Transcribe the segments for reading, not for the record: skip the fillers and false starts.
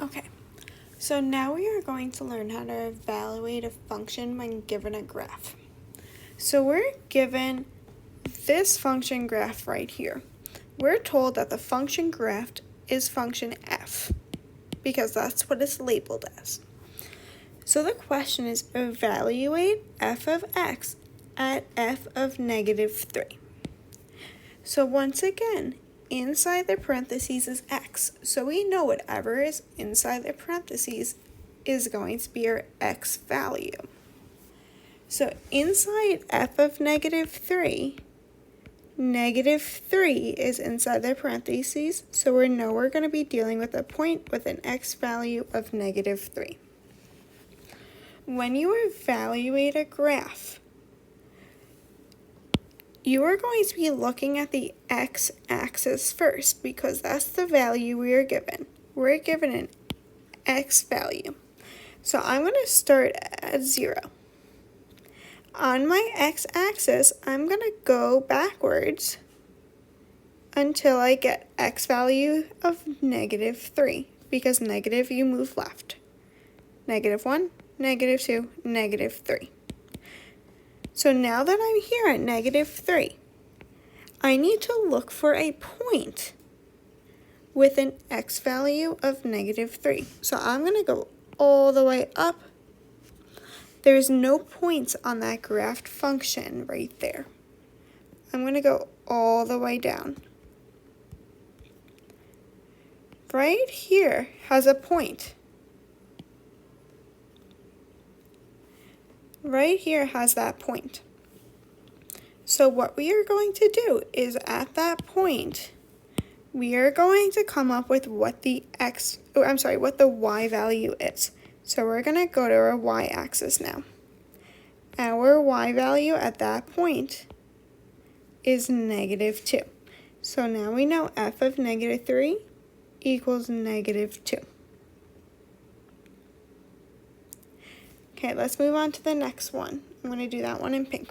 Okay, so now we are going to learn how to evaluate a function when given a graph. So we're given this function graph right here. We're told that the function graph is function f, because that's what it's labeled as. So the question is evaluate f of x at f of -3. So once again, inside the parentheses is x, so we know whatever is inside the parentheses is going to be our x value. So inside f of -3, -3 is inside the parentheses, so we know we're going to be dealing with a point with an x value of -3. When you evaluate a graph, you are going to be looking at the x-axis first because that's the value we are given. We're given an x value. So I'm going to start at 0. On my x-axis, I'm going to go backwards until I get x value of -3, because negative you move left. -1, -2, -3. So now that I'm here at -3, I need to look for a point with an x value of -3. So I'm going to go all the way up. There's no points on that graphed function right there. I'm going to go all the way down. Right here has a point. Right here has that point. So what we are going to do is at that point, we are going to come up with what the what the y value is. So we're going to go to our y-axis now. Our y value at that point is -2. So now we know f of -3 equals -2. Okay, let's move on to the next one. I'm going to do that one in pink.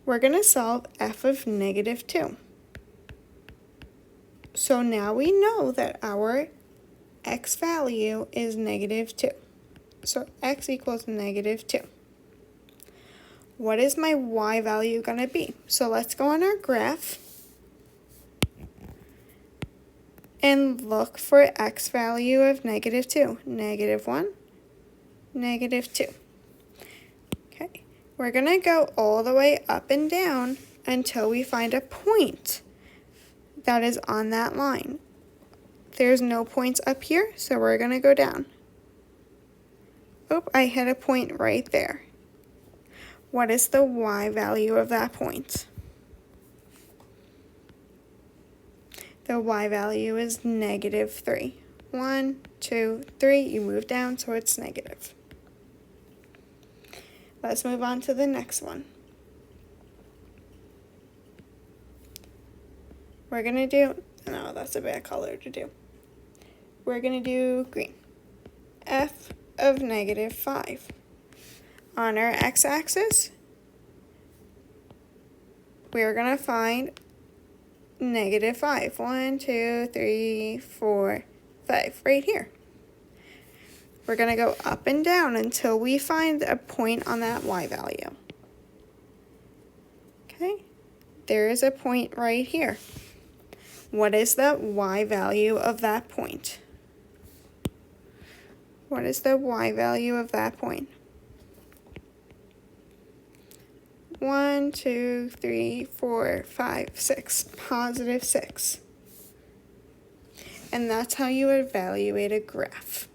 We're going to solve f of -2. So now we know that our x value is -2. So x equals -2. What is my y value going to be? So let's go on our graph and look for x value of -2. -1, -2. Okay, we're going to go all the way up and down until we find a point that is on that line. There's no points up here, so we're going to go down. Oh, I hit a point right there. What is the y value of that point? The y value is -3. 1, 2, 3, you move down, so it's negative. Let's move on to the next one. We're going to do, no, that's a bad color to do. We're going to do green. F of -5. On our x-axis, we're going to find -5. 1, 2, 3, 4, 5, right here. We're going to go up and down until we find a point on that y value. Okay, there is a point right here. What is the y value of that point? What is the y value of that point? 1, 2, 3, 4, 5, 6. +6. And that's how you evaluate a graph.